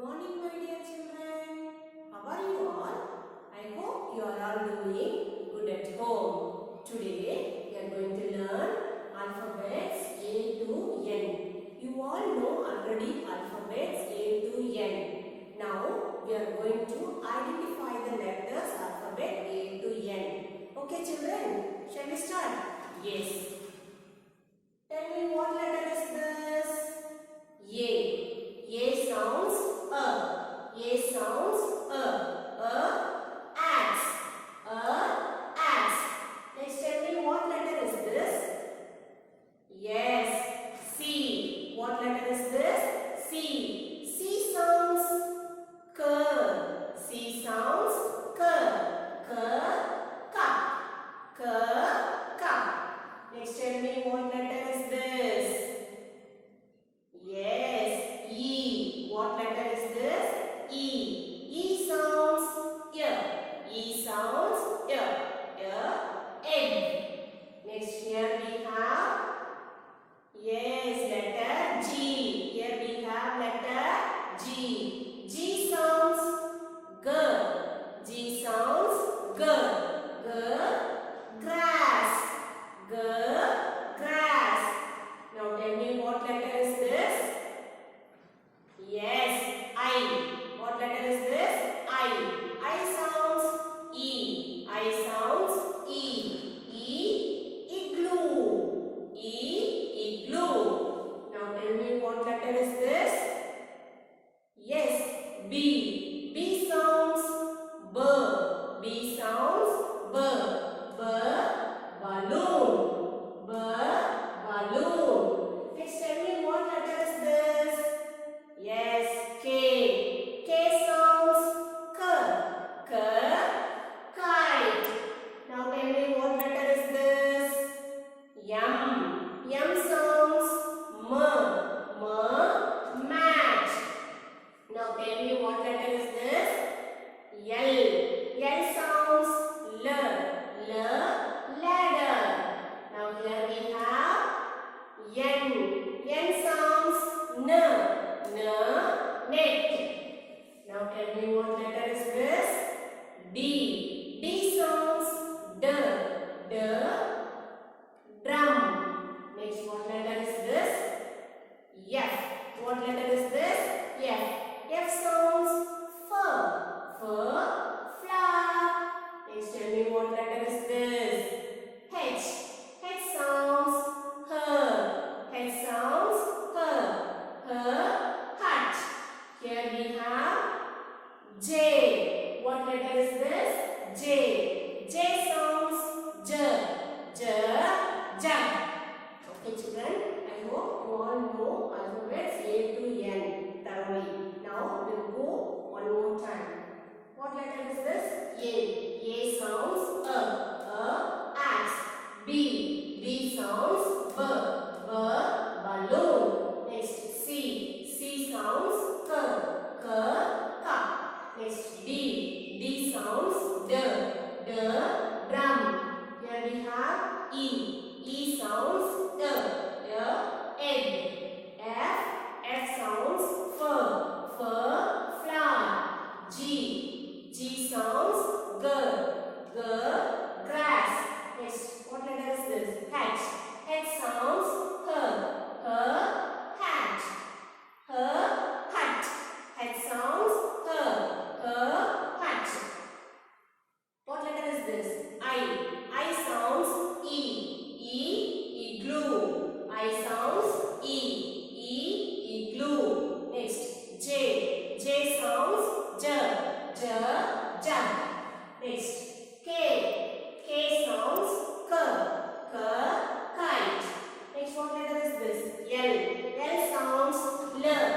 morning, my dear children. How are you all? I hope you are all doing good at home. Today, we are going to learn alphabets A to N. You all know already alphabets A to N. Now, we are going to identify the letters alphabet A to N. Okay, children? Shall we start? Yes. Tell me what letter is this? A. A sounds A. A sounds A. Axe. Axe. Next, tell me what letter is this? Yes. C. What letter is this? C. C sounds K. C sounds K. K. Cup. K. Cup. Next, tell me what letter is this? Yes. E. What letter is this? E. E sounds Y. E sounds Y. Egg. Next, here we have, yes, letter G. Here we have letter G. G sounds G. G sounds G. G. Grass. G. Grass. Now tell me what letter is this? Yes, I. What letter is this? I. I sounds E. I sounds E. E. Igloo. E. Igloo. Now tell me what letter is this? Yes, B. B sounds B. B sounds B. B. Balloon. B. Balloon. Next, tell me what letter is this? Yes, K. K sounds K. K. Kite. Now tell me what letter is this? M. M sounds M. M. Mat. Now tell me what letter is this? L. L sounds L. L. Ladder. Now here we have N. N sounds N. N. Net. Now tell me what letter is this? D. D sounds D. D. Drum. Next, what letter is this? F. What letter is this? F. F sounds F. F. Flower. Next, tell me what letter is this? H. H sounds H. H sounds H. Hut. Here we have J. What letter is this? J. J sounds J. J. Jug. Okay, children. I hope you all know alphabets A to N thoroughly. Now we'll go one more time. What letter is this? A. A sounds axe. B. B sounds B. B. Balloon. Next, C. C sounds K. K. Cup. Next, D. D sounds D. D. Drum. Here we have E. E sounds E. Egg. F. F sounds F. F. Flower. G. G sounds G. G. Grass. Next, what letter is this? H. H sounds H. Hat. Hut. H sounds hut. What letter is this? I. I sounds E. Igloo. I sounds E. Igloo. Next, J. J sounds J. Jug. Next, K. K sounds K. Kite. Next, what letter is this? L. L sounds L.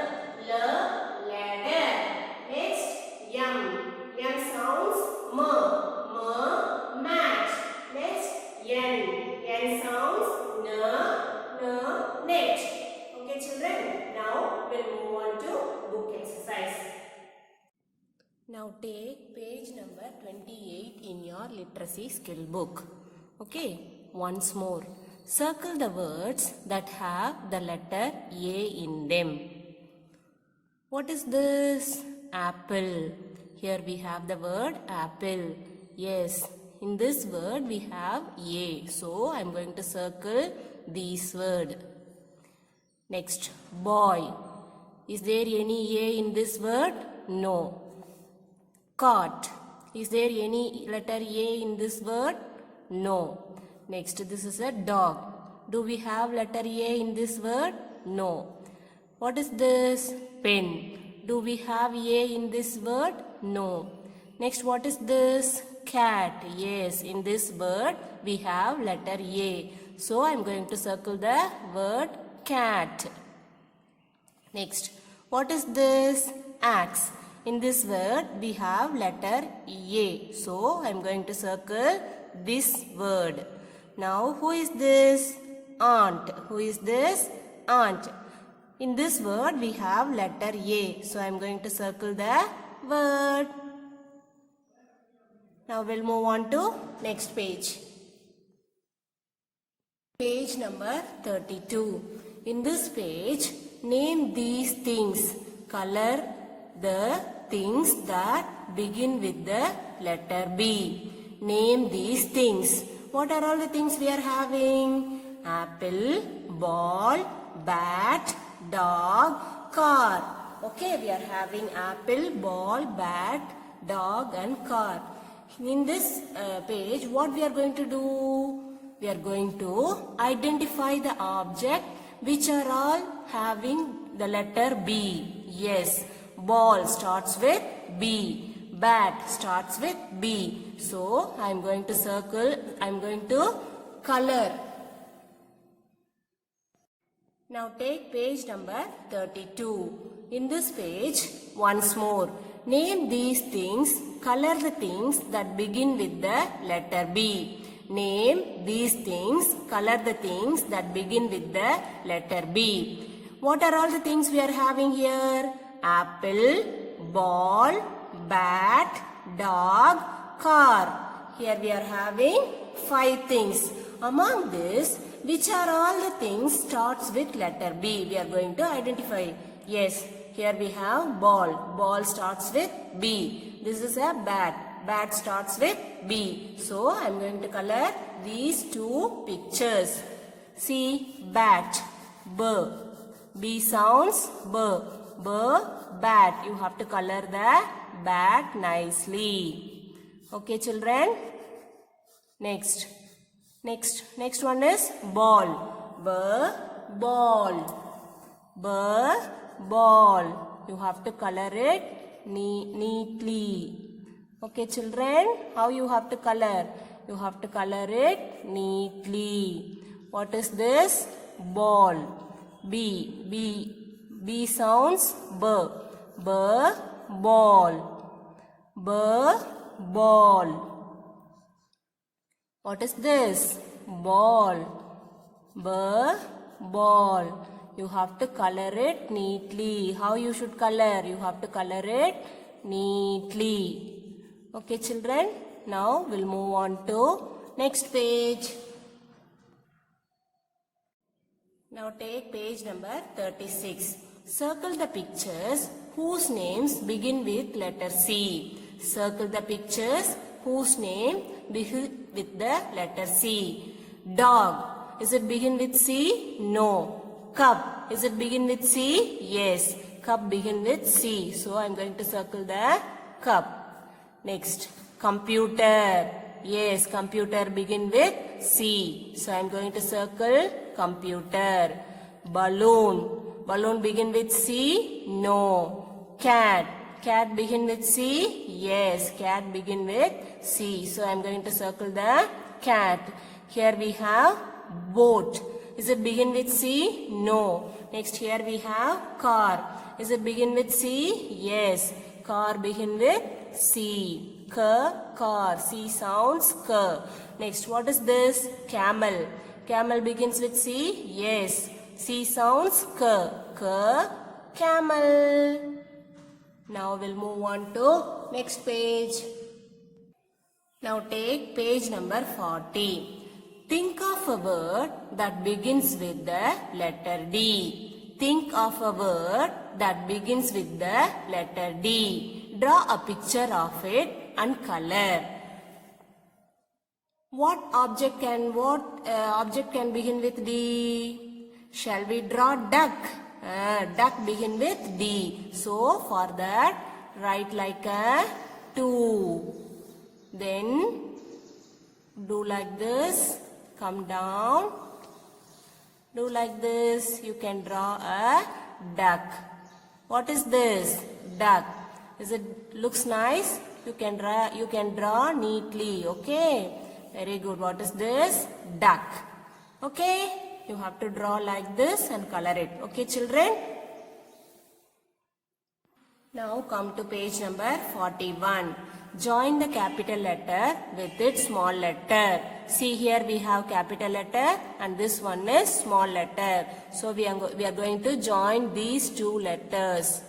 Ladder. Next, M. M sounds M. Mat. Next, N. N sounds N. Net. Okay, children. Now we'll move on to book exercise. Now take page number 28 in your literacy skill book. Okay, once more. Circle the words that have the letter A in them. What is this? Apple. Here we have the word apple. Yes, in this word we have A. So I am going to circle this word. Next, boy. Is there any A in this word? No. Cart. Is there any letter A in this word? No. Next, this is a dog. Do we have letter A in this word? No. What is this? Pen. Do we have A in this word? No. Next, what is this? Cat. Yes, in this word we have letter A. So I am going to circle the word cat. Next, what is this? Axe. In this word we have letter A. So I am going to circle this word. Now who is this? Aunt. Who is this? Aunt. In this word we have letter A. So I am going to circle the word. Now we'll move on to next page. Page number 32. In this page, name these things. Color the things that begin with the letter B. Name these things. What are all the things we are having? Apple, ball, bat, dog, car. Okay, we are having apple, ball, bat, dog and car. In this page, what we are going to do? We are going to identify the object which are all having the letter B. Yes, ball starts with B. Bat starts with B. So, I am going to circle, I am going to color. Now take page number 32. In this page, once more, name these things, color the things that begin with the letter B. Name these things, color the things that begin with the letter B. What are all the things we are having here? Apple, ball, bat, dog, car. Here we are having 5 things. Among this, which are all the things starts with letter B? We are going to identify. Yes, here we have ball. Ball starts with B. This is a bat. Bat starts with B. So, I am going to color these 2 pictures. See, bat, B. B sounds B. B, bat. You have to color the bat nicely. Okay, children. Next one is ball. B, ball. B, ball. You have to color it neatly. Okay, children, how you have to color? You have to color it neatly. What is this? Ball. B sounds B. B, ball. B, ball. What is this? Ball. B, ball. You have to color it neatly. How you should color? You have to color it neatly. Okay, children. Now we'll move on to next page. Now take page number 36. Circle the pictures whose names begin with letter C. Circle the pictures whose name begin with the letter C. Dog. Is it begin with C? No. Cup. Is it begin with C? Yes. Cup begin with C. So I am going to circle the cup. Next, computer. Yes, computer begin with C. So I am going to circle computer. Balloon. Balloon begin with C? No. Cat. Cat begin with C? Yes, cat begin with C. So I am going to circle the cat. Here we have boat. Is it begin with C? No. Next here we have car. Is it begin with C? Yes. Car begin with C. Car. C sounds K. Next, what is this? Camel. Camel begins with C? Yes. C sounds K. Camel. Now we'll move on to next page. Now take page number 40. Think of a word that begins with the letter D. Think of a word that begins with the letter D. Draw a picture of it and color. What object can begin with D? Shall we draw duck? Duck begin with D. So for that, write like a 2. Then do like this. Come down. Do like this. You can draw a duck. What is this? Duck. Is it looks nice? You can draw neatly. Okay. Very good. What is this? Duck. Okay. You have to draw like this and color it. Okay, children? Now come to page number 41. Join the capital letter with its small letter. See here we have capital letter and this one is small letter. So we are going to join these two letters.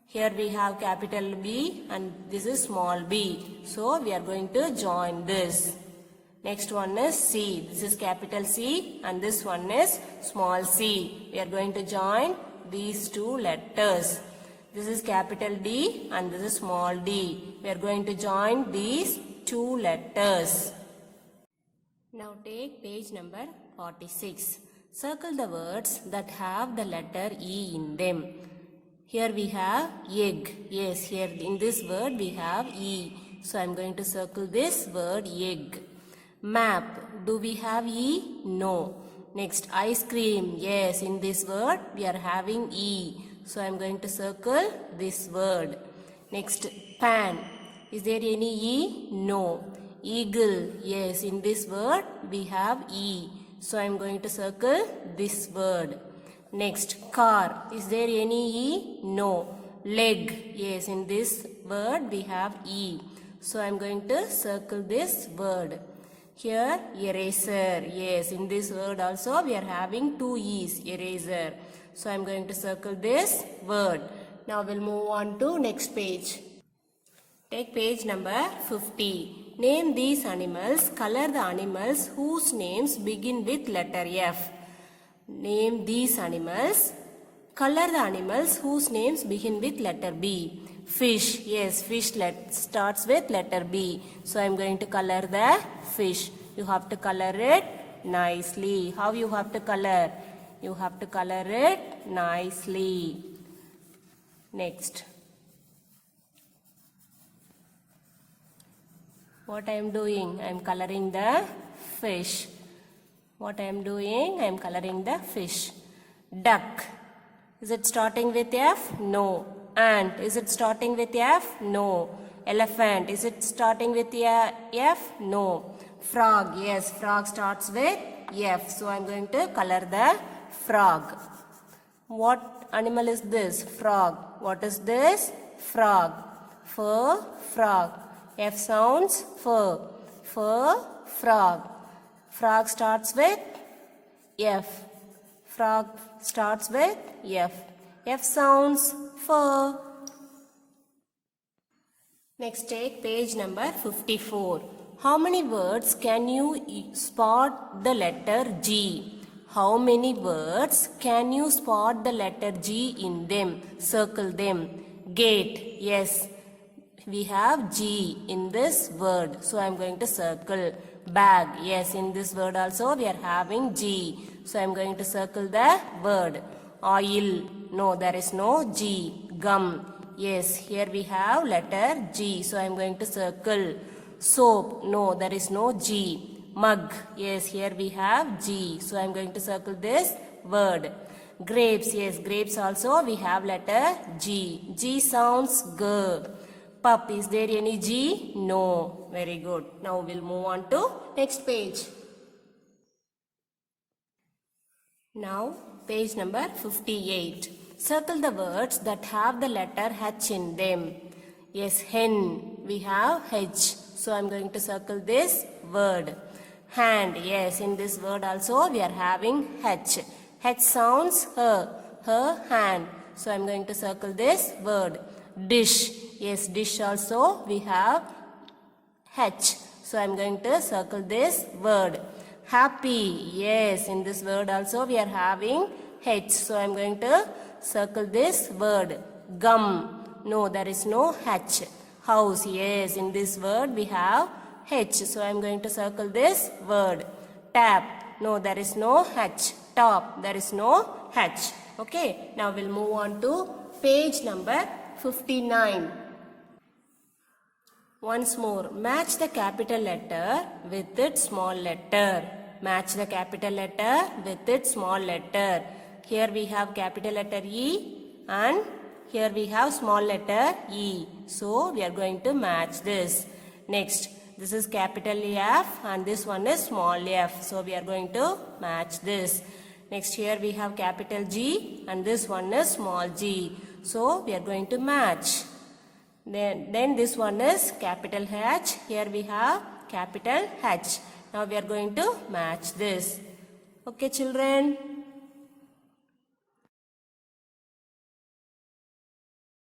Here we have capital B and this is small b. So we are going to join this. Next one is C. This is capital C and this one is small c. We are going to join these two letters. This is capital D and this is small d. We are going to join these two letters. Now take page number 46. Circle the words that have the letter E in them. Here we have egg. Yes, here in this word we have E. So I am going to circle this word egg. Map. Do we have E? No. Next, ice cream. Yes, in this word we are having E. So I am going to circle this word. Next, pan. Is there any E? No. Eagle. Yes, in this word we have E. So I am going to circle this word. Next, car. Is there any E? No. Leg. Yes, in this word we have E. So I am going to circle this word. Here, eraser. Yes, in this word also we are having two E's, eraser. So I am going to circle this word. Now we'll move on to next page. Take page number 50. Name these animals. Color the animals whose names begin with letter F. Name these animals. Color the animals whose names begin with letter B. Fish. Yes, fish starts with letter B. So I am going to color the fish. You have to color it nicely. How you have to color? You have to color it nicely. Next. What I am doing? I am coloring the fish. What I am doing? I am coloring the fish. Duck. Is it starting with F? No. Ant. Is it starting with F? No. Elephant. Is it starting with F? No. Frog. Yes, frog starts with F. So I am going to color the frog. What animal is this? Frog. What is this? Frog. Fur, frog. F sounds fur. Fur, frog. Frog starts with F. Frog starts with F. F sounds fur. Next, take page number 54. How many words can you spot the letter G? How many words can you spot the letter G in them? Circle them. Gate. Yes, we have G in this word. So I am going to circle. Bag. Yes, in this word also we are having G. So I am going to circle the word. Oil. No, there is no G. Gum. Yes, here we have letter G. So I am going to circle. Soap. No, there is no G. Mug. Yes, here we have G. So I am going to circle this word. Grapes. Yes, grapes also we have letter G. G sounds G. Pup. Is there any G? No. Very good. Now we'll move on to next page. Now page number 58. Circle the words that have the letter H in them. Yes, hen. We have H. So I am going to circle this word. Hand. Yes, in this word also we are having H. H sounds her. Her hand. So I am going to circle this word. Dish. Yes, dish also we have H. So I am going to circle this word. Happy. Yes, in this word also we are having H. So I am going to circle this word. Gum. No, there is no H. House. Yes, in this word we have H. So I am going to circle this word. Tap. No, there is no H. Top. There is no H. Okay. Now we'll move on to page number 59. Once more, match the capital letter with its small letter. Match the capital letter with its small letter. Here we have capital letter E and here we have small letter E. So we are going to match this. Next, this is capital F and this one is small f. So we are going to match this. Next, here we have capital G and this one is small g. So we are going to match. Then this one is capital H. Here we have capital H. Now we are going to match this. Okay, children.